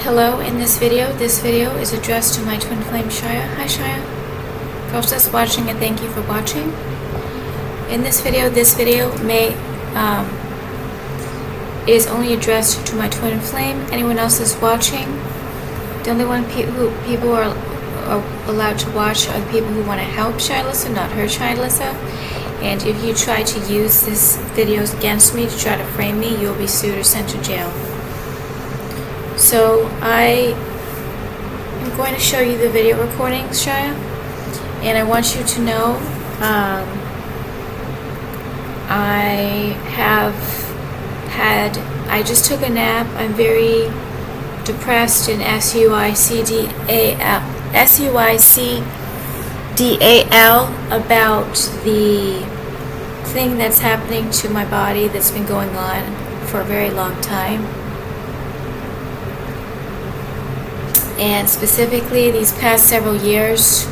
Hello, in this video is addressed to my twin flame Shaya. Hi Shaya. Folks that's watching, and thank you for watching. In this video may is only addressed to my twin flame. Anyone else is watching, the only one people are allowed to watch are the people who want to help Alyssa, not hurt Alyssa. And if you try to use this videos against me to try to frame me, you'll be sued or sent to jail. So I am going to show you the video recordings, Shaya, and I want you to know I just took a nap. I'm very depressed and SUICDAL about the thing that's happening to my body that's been going on for a very long time. And specifically these past several years,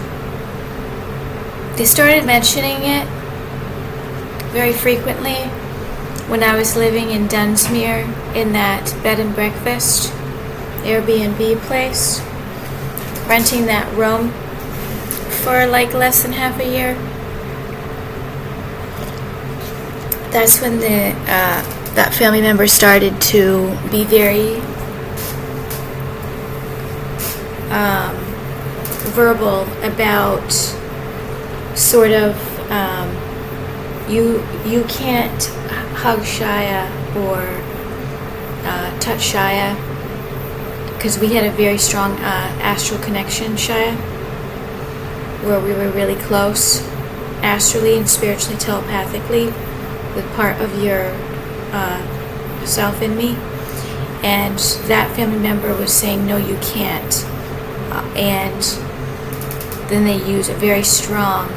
they started mentioning it very frequently when I was living in Dunsmuir in that bed and breakfast Airbnb place, renting that room for like less than half a year. That's when that family member started to be very verbal about sort of you can't hug Shaya or touch Shaya, because we had a very strong astral connection, Shaya, where we were really close astrally and spiritually, telepathically, with part of your self in me. And that family member was saying, no, you can't. And then they use a very strong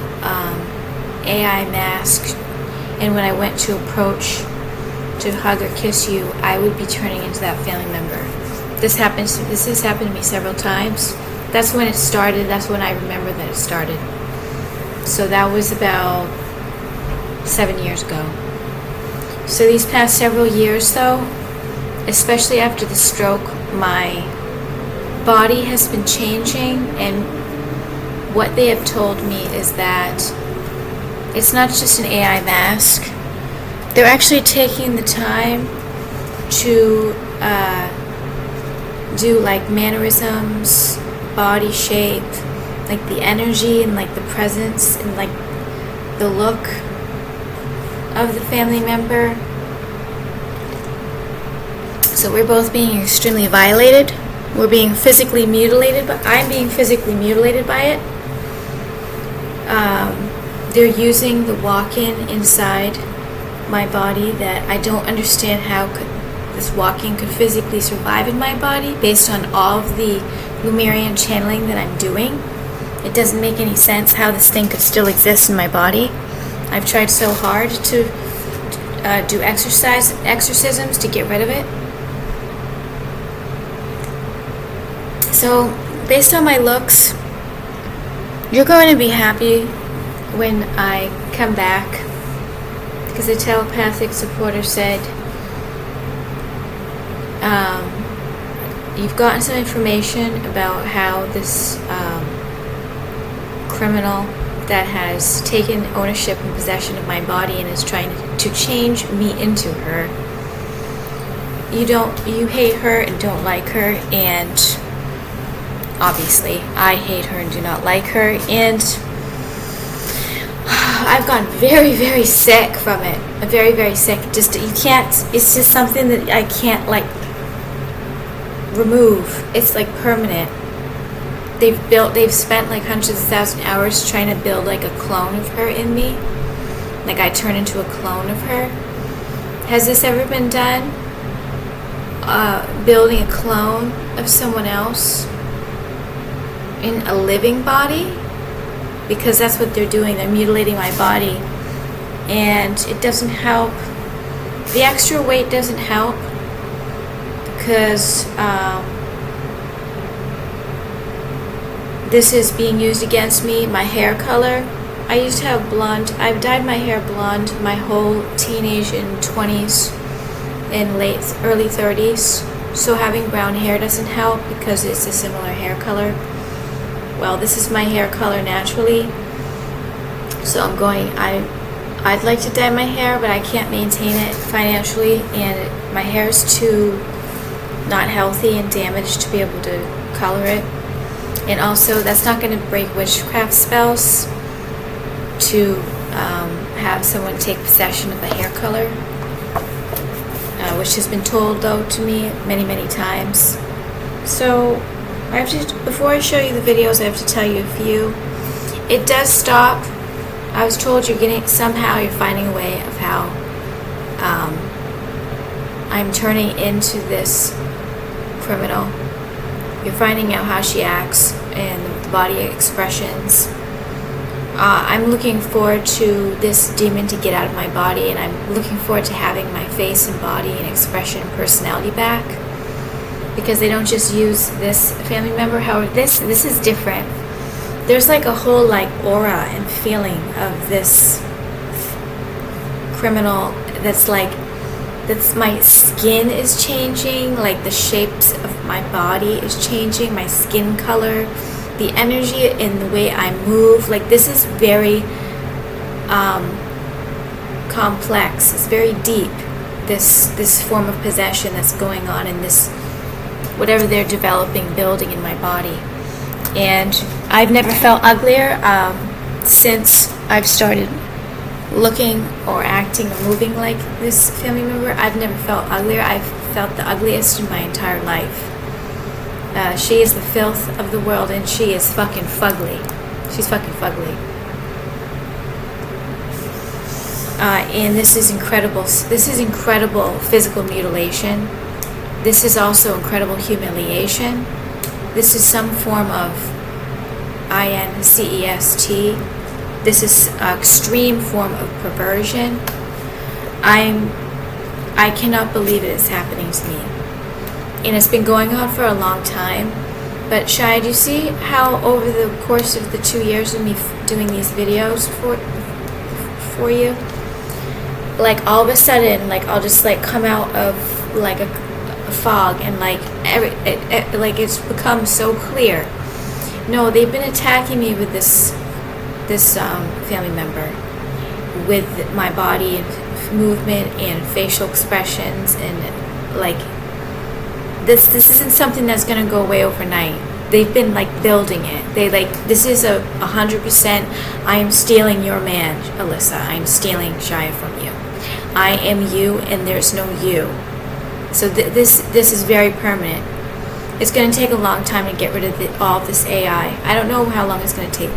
AI mask. And when I went to approach to hug or kiss you, I would be turning into that family member. This has happened to me several times. That's when it started. That's when I remember that it started. So that was about 7 years ago. So these past several years, though, especially after the stroke, my body has been changing, and what they have told me is that it's not just an AI mask. They're actually taking the time to do like mannerisms, body shape, like the energy and like the presence and like the look of the family member. So we're both being extremely violated. We're being physically mutilated, but I'm being physically mutilated by it. They're using the walk-in inside my body that I don't understand how this walk-in could physically survive in my body based on all of the Lumerian channeling that I'm doing. It doesn't make any sense how this thing could still exist in my body. I've tried so hard to do exorcisms to get rid of it. So, based on my looks, you're going to be happy when I come back, because the telepathic supporter said, you've gotten some information about how this criminal that has taken ownership and possession of my body and is trying to change me into her. You hate her and don't like her, and obviously I hate her and do not like her, and I've gotten very, very sick from it. Very, very sick. It's just something that I can't like remove. It's like permanent. They've spent like hundreds of thousand hours trying to build like a clone of her in me. Like I turn into a clone of her. Has this ever been done? Building a clone of someone else in a living body? Because that's what they're doing. They're mutilating my body, and it doesn't help. The extra weight doesn't help, because this is being used against me. My hair color, I used to have blonde. I've dyed my hair blonde my whole teenage and 20s and early 30s. So having brown hair doesn't help because it's a similar hair color. Well, this is my hair color naturally. So I'd like to dye my hair, but I can't maintain it financially, and my hair is too not healthy and damaged to be able to color it. And also, that's not going to break witchcraft spells to have someone take possession of a hair color, which has been told though to me many times. So I have to, before I show you the videos, I have to tell you a few. It does stop. I was told you're finding a way of how I'm turning into this criminal. You're finding out how she acts and the body expressions. I'm looking forward to this demon to get out of my body, and I'm looking forward to having my face and body and expression and personality back, because they don't just use this family member. However, this is different. There's like a whole like aura and feeling of this criminal that's my skin is changing, like the shapes of my body is changing, my skin color, the energy in the way I move. Like, this is very complex. It's very deep, this form of possession that's going on in this, whatever they're developing, building in my body. And I've never felt uglier since I've started looking or acting or moving like this family member. I've never felt uglier. I've felt the ugliest in my entire life. She is the filth of the world, and she is fucking fugly. She's fucking fugly. And this is incredible. This is incredible physical mutilation. This is also incredible humiliation. This is some form of incest. This is an extreme form of perversion. I cannot believe it is happening to me. And it's been going on for a long time. But Shai, do you see how over the course of the 2 years of me doing these videos for you, like all of a sudden, like I'll just like come out of like a fog, and like like it's become so clear. No, they've been attacking me with this family member, with my body and movement and facial expressions, and like this isn't something that's gonna go away overnight. They've been like building it. This is 100%. I am stealing your man, Alyssa. I am stealing Shia from you. I am you, and there's no you. So this is very permanent. It's going to take a long time to get rid of all of this AI. I don't know how long it's going to take.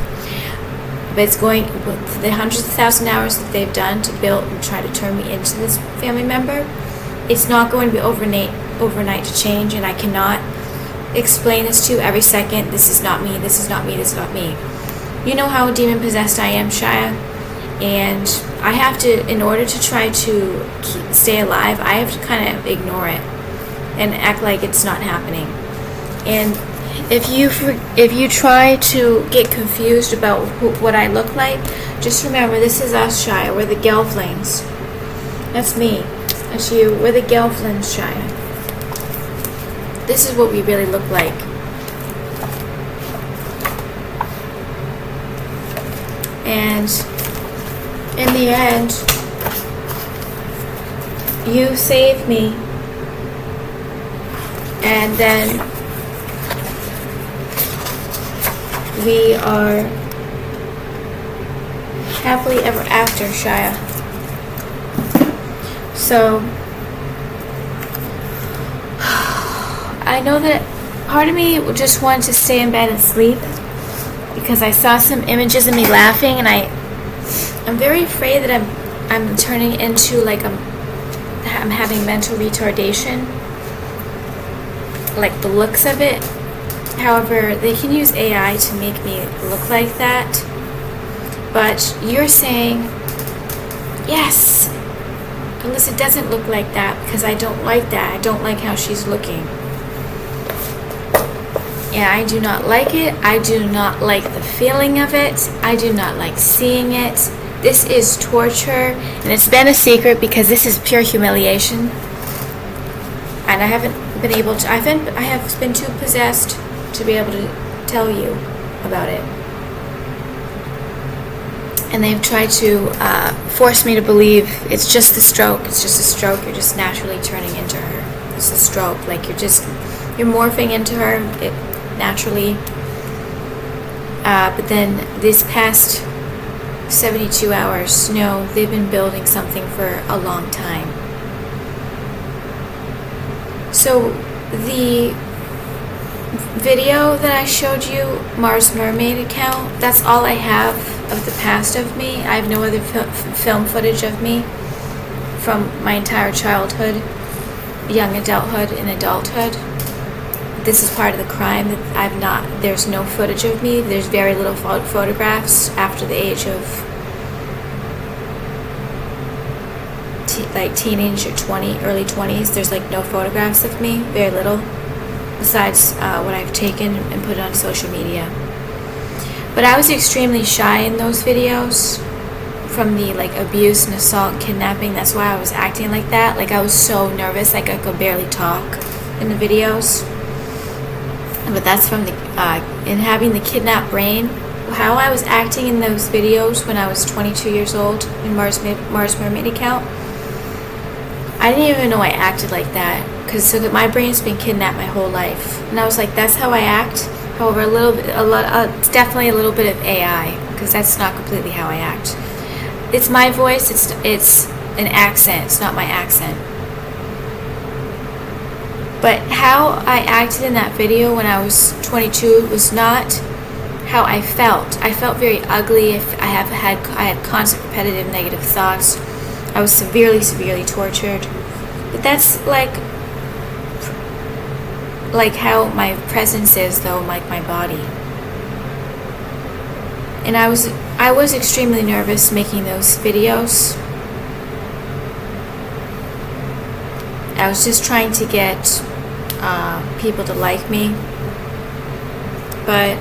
But it's going, with the hundreds of thousand hours that they've done to build and try to turn me into this family member, it's not going to be overnight to change, and I cannot explain this to you every second. This is not me, this is not me, this is not me. You know how demon possessed I am, Shia? And I have to, in order to try to stay alive, I have to kind of ignore it and act like it's not happening. And if you try to get confused about what I look like, just remember, this is us, Shia. We're the Gelflings. That's me. That's you. We're the Gelflings, Shia. This is what we really look like. And in the end, you saved me, and then we are happily ever after, Shia. So I know that part of me just wanted to stay in bed and sleep, because I saw some images of me laughing, and I'm very afraid that I'm turning into like I'm having mental retardation, like the looks of it. However, they can use AI to make me look like that. But you're saying, yes, Alyssa doesn't look like that, because I don't like that. I don't like how she's looking. And I do not like it. I do not like the feeling of it. I do not like seeing it. This is torture, and it's been a secret because this is pure humiliation. And I haven't been able to. I have been too possessed to be able to tell you about it. And they've tried to force me to believe it's just a stroke. It's just a stroke. You're just naturally turning into her. It's a stroke. Like you're morphing into her naturally. But then this past 72 hours, no, they've been building something for a long time. So the video that I showed you, Mars Mermaid account, that's all I have of the past of me. I have no other film footage of me from my entire childhood, young adulthood, and adulthood. This is part of the crime that there's no footage of me. There's very little photographs after the age of like teenage or early 20s. There's like no photographs of me, very little, besides what I've taken and put on social media. But I was extremely shy in those videos from the like abuse and assault and kidnapping. That's why I was acting like that. Like I was so nervous, like I could barely talk in the videos. But that's from in having the kidnapped brain. How I was acting in those videos when I was 22 years old in Mars Mermaid account. I didn't even know I acted like that, because my brain's been kidnapped my whole life, and I was like, that's how I act. However, it's definitely a little bit of AI, because that's not completely how I act. It's my voice. It's an accent. It's not my accent. But how I acted in that video when I was 22 was not how I felt. I felt very ugly. I had constant repetitive negative thoughts. I was severely tortured. But that's like how my presence is, though, like my body. And I was extremely nervous making those videos. I was just trying to get people to like me. But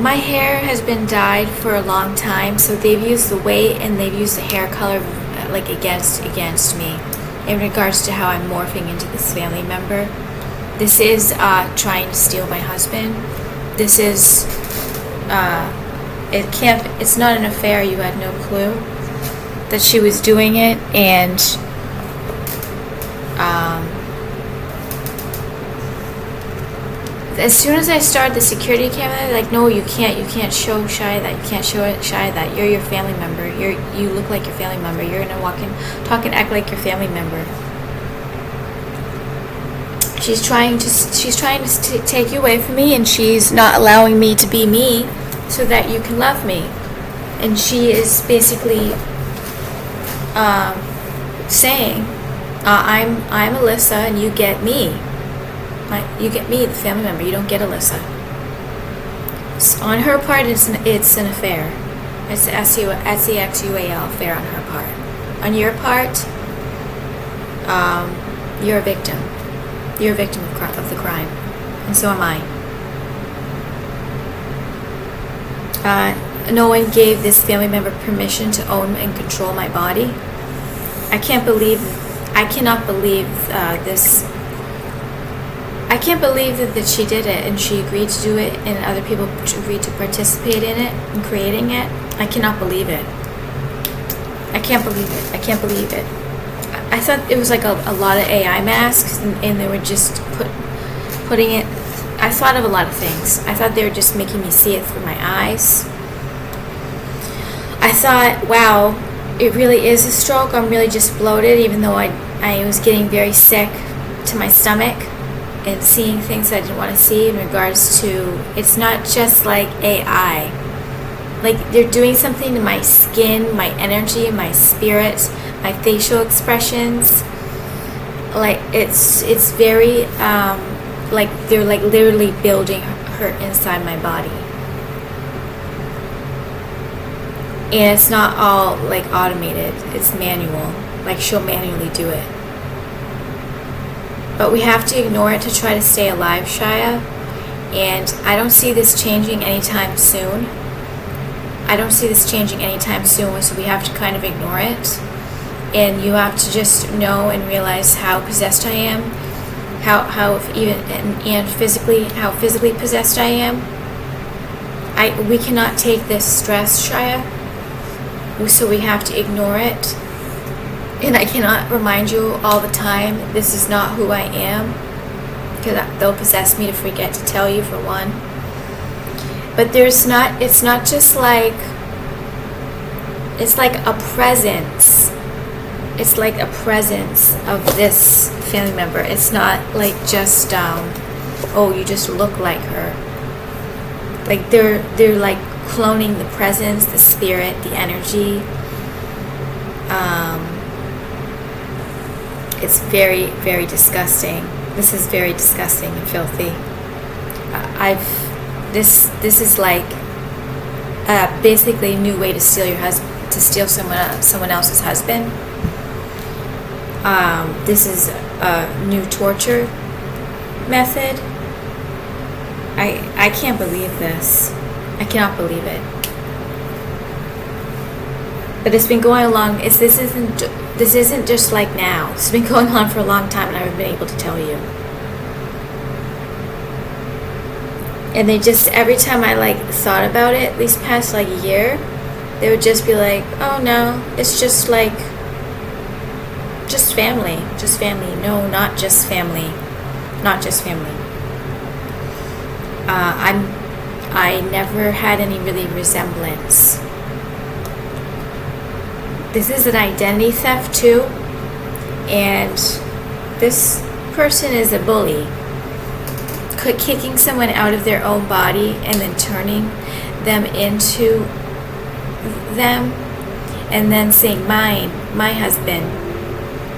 my hair has been dyed for a long time, so they've used the weight and they've used the hair color like against me in regards to how I'm morphing into this family member. This is trying to steal my husband. This is it's not an affair. You had no clue that she was doing it. And as soon as I started the security camera, they're like, no, you can't show Shia that. You can't show Shia that. You're your family member. You look like your family member. You're gonna walk in, talk and act like your family member. She's trying to take you away from me, and she's not allowing me to be me so that you can love me. And she is basically saying, I'm Alyssa, and you get me. You get me, the family member. You don't get Alyssa. So on her part, it's an affair. It's the SEXUAL affair on her part. On your part, you're a victim. You're a victim of the crime, and so am I. No one gave this family member permission to own and control my body. I cannot believe this. I can't believe that she did it, and she agreed to do it, and other people agreed to participate in it and creating it. I cannot believe it. I can't believe it. I thought it was like a lot of AI masks, and they were just putting it. I thought of a lot of things. I thought they were just making me see it through my eyes. I thought, wow, it really is a stroke. I'm really just bloated, even though I was getting very sick to my stomach and seeing things I didn't want to see in regards to, it's not just like AI. Like, they're doing something to my skin, my energy, my spirit, my facial expressions. Like, it's very, like, they're like literally building her inside my body. And it's not all like automated, it's manual. Like, she'll manually do it. But we have to ignore it to try to stay alive, Shia. And I don't see this changing anytime soon. So we have to kind of ignore it. And you have to just know and realize how possessed I am. how if even and physically, how physically possessed I am. We cannot take this stress, Shia, so we have to ignore it. And I cannot remind you all the time, this is not who I am, because they'll possess me to forget to tell you, for one. But it's not just like, it's like a presence. It's like a presence of this family member. It's not like just, oh, you just look like her. Like they're like cloning the presence, the spirit, the energy. It's very, very disgusting. This is very disgusting and filthy. This is like basically a new way to steal your husband, to steal someone else's husband. This is a new torture method. I can't believe this. I cannot believe it. But it's been going along. This isn't just like now. It's been going on for a long time, and I haven't been able to tell you. And they just, every time I like thought about it, at least past like a year, they would just be like, "Oh no, it's just like, just family, just family." No, not just family, not just family. I never had any really resemblance. This is an identity theft too, and this person is a bully. Kicking someone out of their own body and then turning them into them, and then saying, my husband.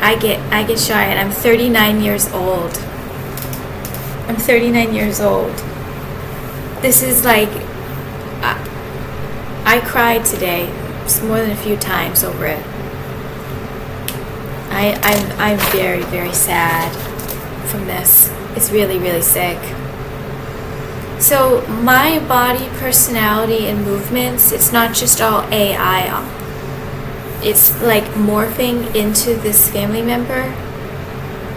I get shy, and I'm 39 years old. I'm 39 years old. This is like, I cried today more than a few times over it. I'm very, very sad from this. It's really, really sick. So my body, personality, and movements, it's not just all AI. It's like morphing into this family member.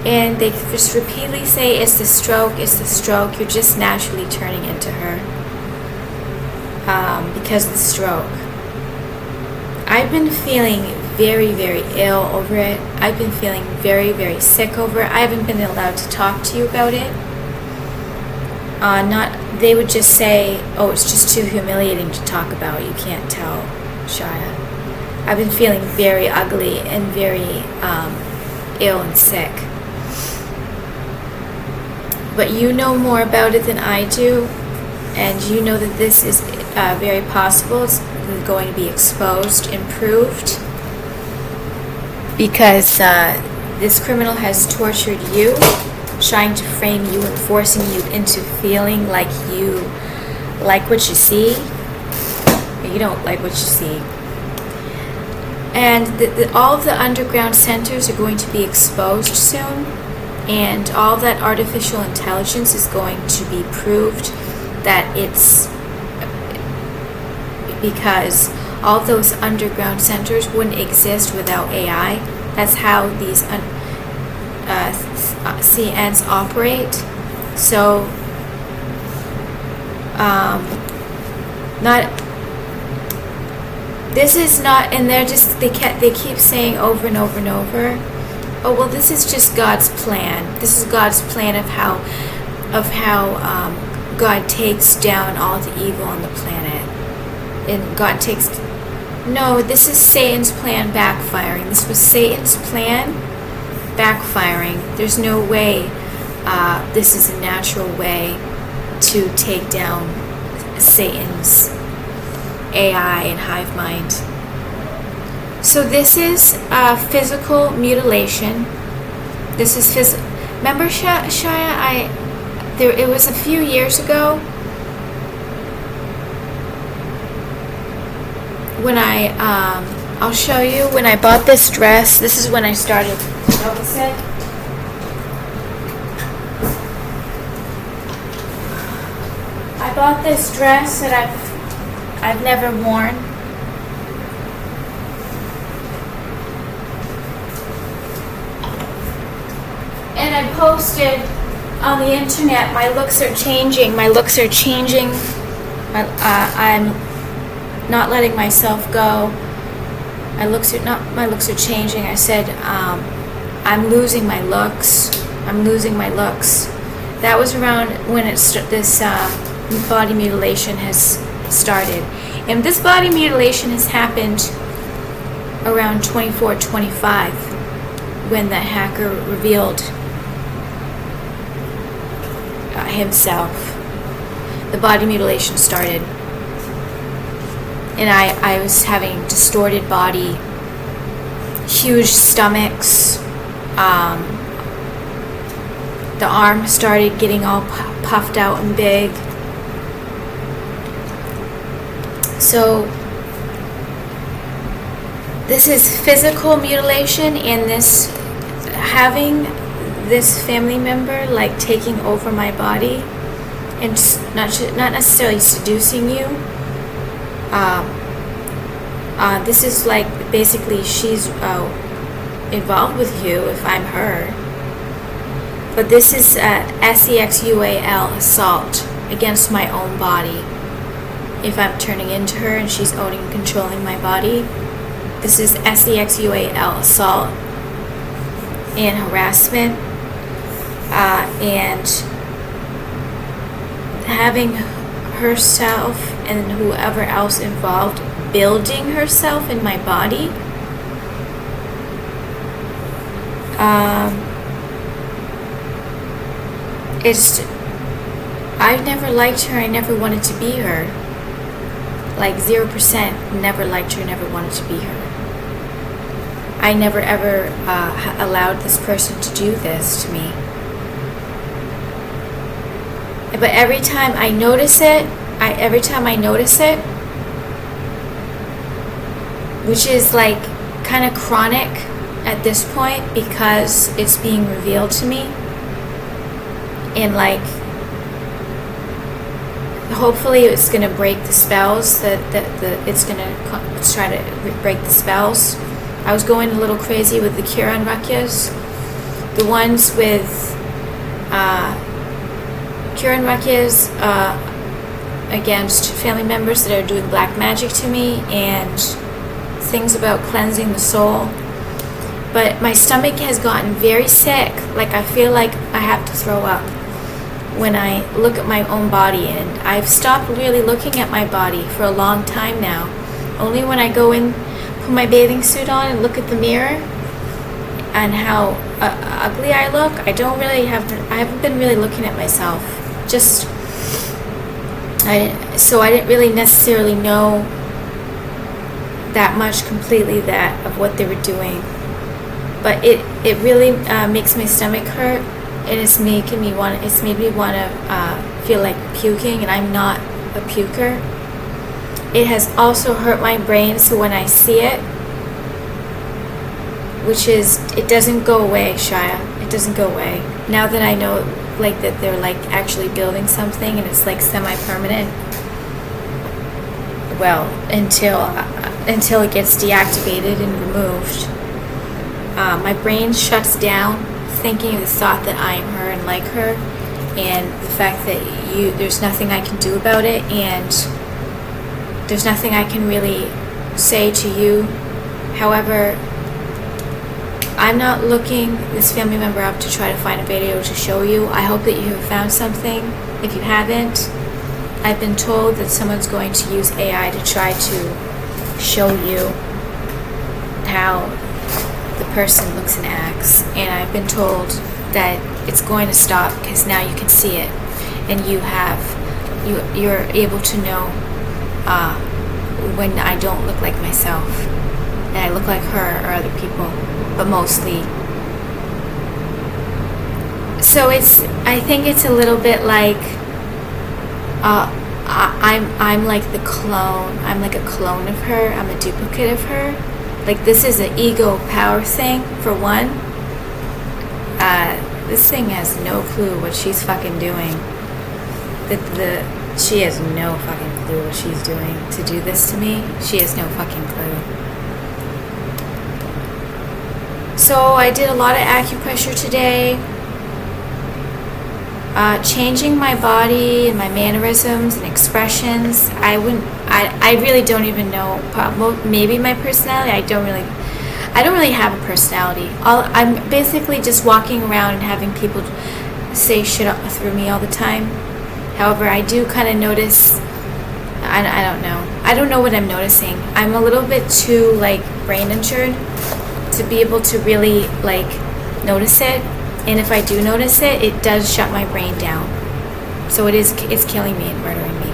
And they just repeatedly say, it's the stroke, it's the stroke. You're just naturally turning into her because of the stroke. I've been feeling very, very ill over it. I've been feeling very, very sick over it. I haven't been allowed to talk to you about it. They would just say, oh, it's just too humiliating to talk about. You can't tell, Shia. I've been feeling very ugly and very ill and sick. But you know more about it than I do, and you know that this is very possible. It's going to be exposed and proved, because this criminal has tortured you, trying to frame you and forcing you into feeling like you like what you see. You don't like what you see. And all of the underground centers are going to be exposed soon, and all that artificial intelligence is going to be proved that it's because all those underground centers wouldn't exist without AI. That's how these CNs operate. So, this is not, and they keep saying over and over and over, oh well, this is just God's plan. This is God's plan of how God takes down all the evil on the planet. And God takes... No, this is Satan's plan backfiring. This was Satan's plan backfiring. There's no way this is a natural way to take down Satan's AI and hive mind. So this is physical mutilation. This is Remember, Shia, it was a few years ago when I'll show you, when I bought this dress. This is when I started to notice it. I bought this dress that I've never worn. And I posted on the internet, my looks are changing. I'm not letting myself go. My looks are changing. I said, I'm losing my looks. That was around when this body mutilation has started. And this body mutilation has happened around 24, 25, when the hacker revealed himself. The body mutilation started. And I was having distorted body, huge stomachs. The arm started getting all puffed out and big. So this is physical mutilation, and this having this family member like taking over my body and not necessarily seducing you. This is like basically she's involved with you if I'm her. But this is SEXUAL, assault against my own body. If I'm turning into her and she's owning and controlling my body, this is SEXUAL, assault and harassment, and having herself and whoever else involved building herself in my body. I've never liked her. I never wanted to be her. Like 0%. Never liked her. Never wanted to be her. I never ever allowed this person to do this to me. But every time I notice it, which is like kind of chronic at this point because it's being revealed to me, and like hopefully it's going to break the spells it's going to try to break the spells. I was going a little crazy with the Kiran Rakyas, the ones with Kiran Rakyas against family members that are doing black magic to me, and things about cleansing the soul. But my stomach has gotten very sick. Like I feel like I have to throw up when I look at my own body, and I've stopped really looking at my body for a long time now. Only when I go in, put my bathing suit on and look at the mirror and how ugly I look, I haven't been really looking at myself. So I didn't really necessarily know that much completely of what they were doing. But it really makes my stomach hurt, and it's made me want to feel like puking, and I'm not a puker. It has also hurt my brain, so when I see it, it doesn't go away, Shia. It doesn't go away. Now that I know like that they're like actually building something and it's like semi-permanent, well, until it gets deactivated and removed, my brain shuts down thinking of the thought that I am her and like her, and the fact that there's nothing I can do about it, and there's nothing I can really say to you. However, I'm not looking this family member up to try to find a video to show you. I hope that you have found something. If you haven't, I've been told that someone's going to use AI to try to show you how the person looks and acts, and I've been told that it's going to stop because now you can see it, and you're able to know when I don't look like myself and I look like her or other people, but mostly. So I think it's a little bit like I'm like the clone. I'm like a clone of her. I'm a duplicate of her. Like, this is an ego power thing, for one. This thing has no clue what she's fucking doing. She has no fucking clue what she's doing to do this to me. She has no fucking clue. So I did a lot of acupressure today. changing my body and my mannerisms and expressions. I really don't even know. Maybe my personality. I don't really have a personality. I'm basically just walking around and having people say shit up through me all the time. However, I do kind of notice. I don't know. I don't know what I'm noticing. I'm a little bit too like brain injured to be able to really like notice it. And if I do notice it, it does shut my brain down. So it's killing me and murdering me.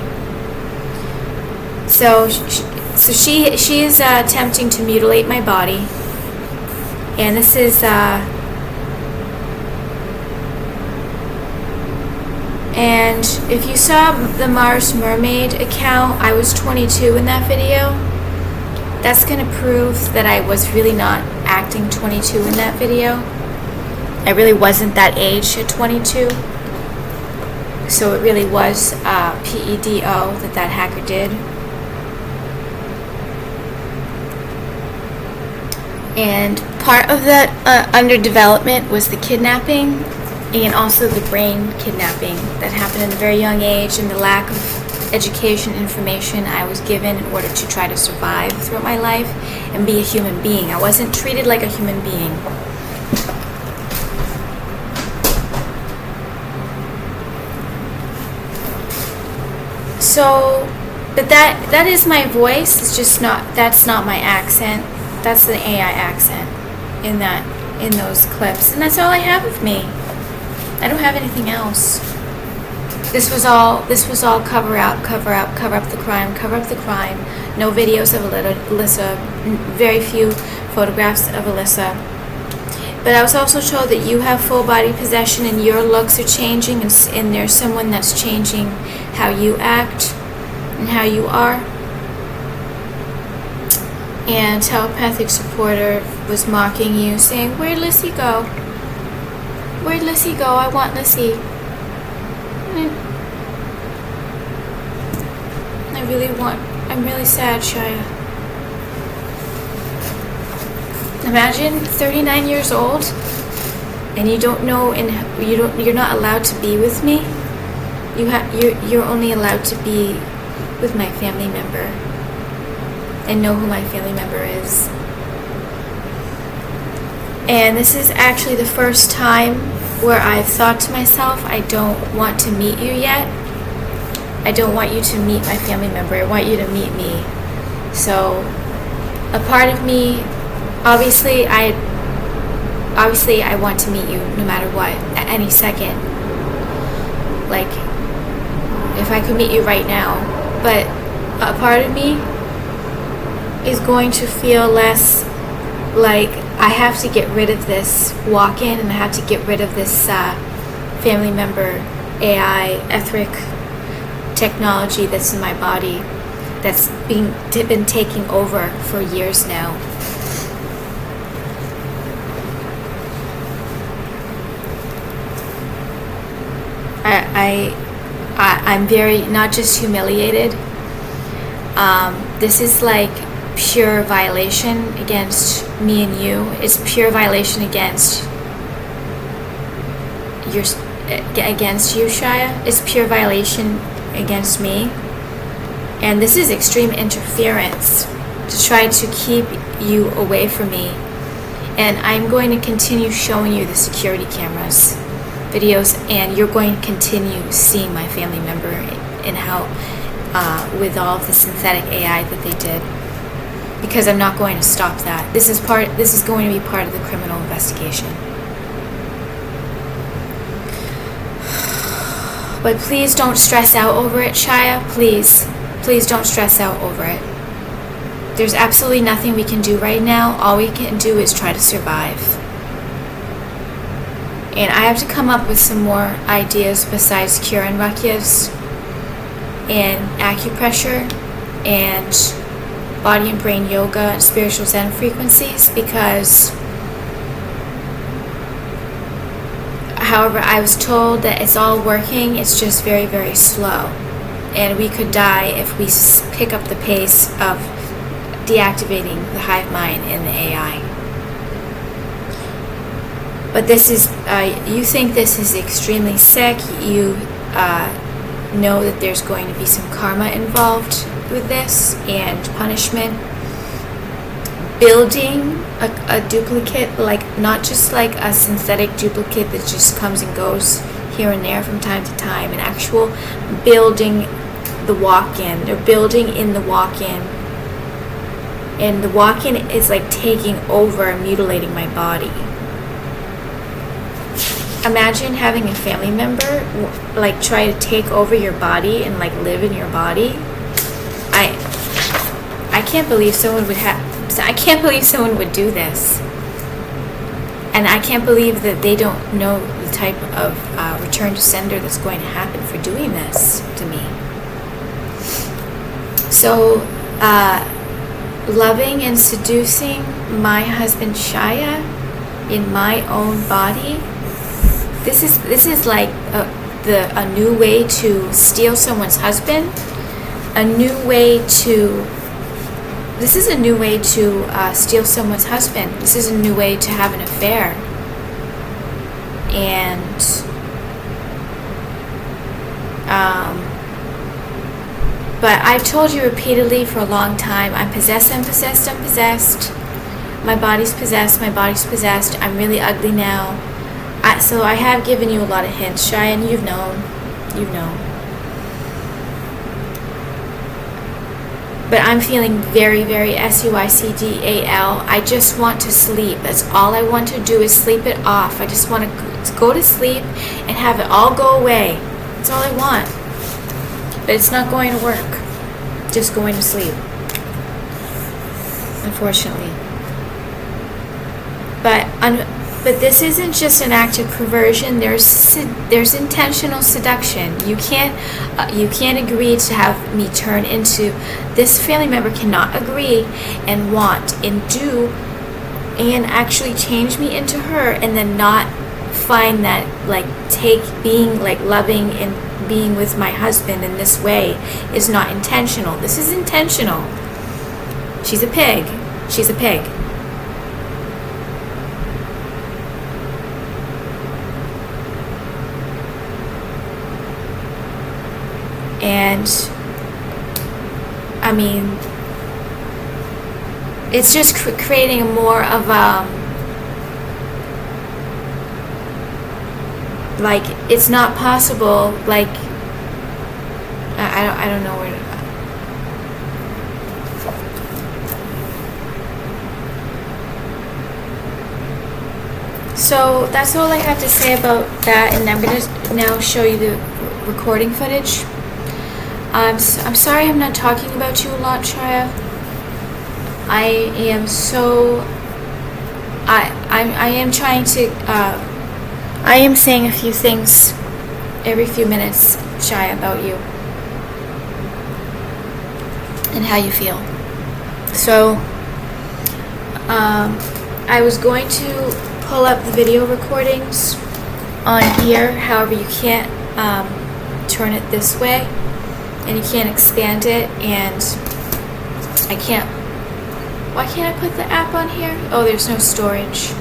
So she is attempting to mutilate my body. And this is and if you saw the Mars Mermaid account, I was 22 in that video. That's going to prove that I was really not acting 22 in that video. I really wasn't that age at 22. So it really was PEDO that hacker did. And part of that under development was the kidnapping and also the brain kidnapping that happened at a very young age, and the lack of education information I was given in order to try to survive throughout my life and be a human being. I wasn't treated like a human being. So, but that is my voice. It's just not. That's not my accent. That's the AI accent in those clips, and that's all I have of me. I don't have anything else. This was all cover up the crime. No videos of Alyssa. Very few photographs of Alyssa. But I was also told that you have full body possession and your looks are changing, and there's someone that's changing how you act and how you are. And telepathic supporter was mocking you, saying, "Where'd Lissy go? Where'd Lissy go? I want Lissy." I'm really sad, Shia. Imagine 39 years old and you don't know, and you're not allowed to be with me. You're only allowed to be with my family member and know who my family member is. And this is actually the first time where I've thought to myself, I don't want to meet you yet. I don't want you to meet my family member. I want you to meet me. So a part of me, obviously I want to meet you no matter what, at any second. Like, if I could meet you right now. But a part of me is going to feel less like I have to get rid of this walk-in, and I have to get rid of this family member AI etheric technology that's in my body, that's been taking over for years now. I'm very, not just humiliated. This is like pure violation against me and you. It's pure violation against you, Shia. It's pure violation against me. And this is extreme interference to try to keep you away from me. And I'm going to continue showing you the security cameras videos, and you're going to continue seeing my family member and how with all of the synthetic AI that they did, because I'm not going to stop that. This is going to be part of the criminal investigation. But please don't stress out over it, Shia. Please don't stress out over it. There's absolutely nothing we can do right now. All we can do is try to survive. And I have to come up with some more ideas besides cure and ruckus and acupressure and body and brain yoga and spiritual Zen frequencies, because however I was told that it's all working, it's just very, very slow. And we could die if we pick up the pace of deactivating the hive mind and the AI. But this is, you think this is extremely sick. You know that there's going to be some karma involved with this and punishment. Building a duplicate, like not just like a synthetic duplicate that just comes and goes here and there from time to time, an actual building the walk-in. They're building in the walk-in, and the walk-in is like taking over and mutilating my body. Imagine having a family member like try to take over your body and like live in your body. I can't believe someone would I can't believe someone would do this. And I can't believe that they don't know the type of return to sender that's going to happen for doing this to me. So, loving and seducing my husband Shia in my own body. This is like a new way to steal someone's husband. This is a new way to steal someone's husband. This is a new way to have an affair. And but I've told you repeatedly for a long time, I'm possessed, I'm possessed, I'm possessed. My body's possessed, my body's possessed. I'm really ugly now. So I have given you a lot of hints, Cheyenne. You've known. But I'm feeling very, very suicidal. I just want to sleep. That's all I want to do is sleep it off. I just want to go to sleep and have it all go away. That's all I want. But it's not going to work. Just going to sleep. Unfortunately. But this isn't just an act of perversion. There's intentional seduction. You can't agree to have me turn into this family member. Cannot agree and want and do and actually change me into her, and then not find that like being like loving and being with my husband in this way is not intentional. This is intentional. She's a pig. She's a pig. And I mean, it's just creating more of like it's not possible. Like I don't know where. So that's all I have to say about that, and I'm gonna now show you the recording footage. I'm sorry I'm not talking about you a lot, Shia. I am trying to, I am saying a few things every few minutes, Shia, about you and how you feel. So, I was going to pull up the video recordings on here. However, you can't turn it this way. And you can't expand it, and I can't. Why can't I put the app on here? Oh, there's no storage.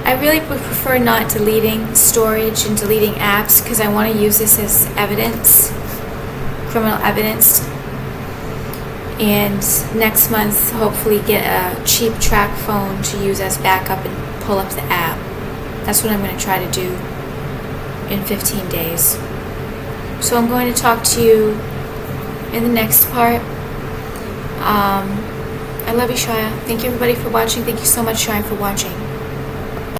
I really would prefer not deleting storage and deleting apps, because I want to use this as evidence, criminal evidence, and next month hopefully get a cheap track phone to use as backup and pull up the app. That's what I'm going to try to do in 15 days. So I'm going to talk to you in the next part. I love you, Shia. Thank you, everybody, for watching. Thank you so much, Shia, for watching.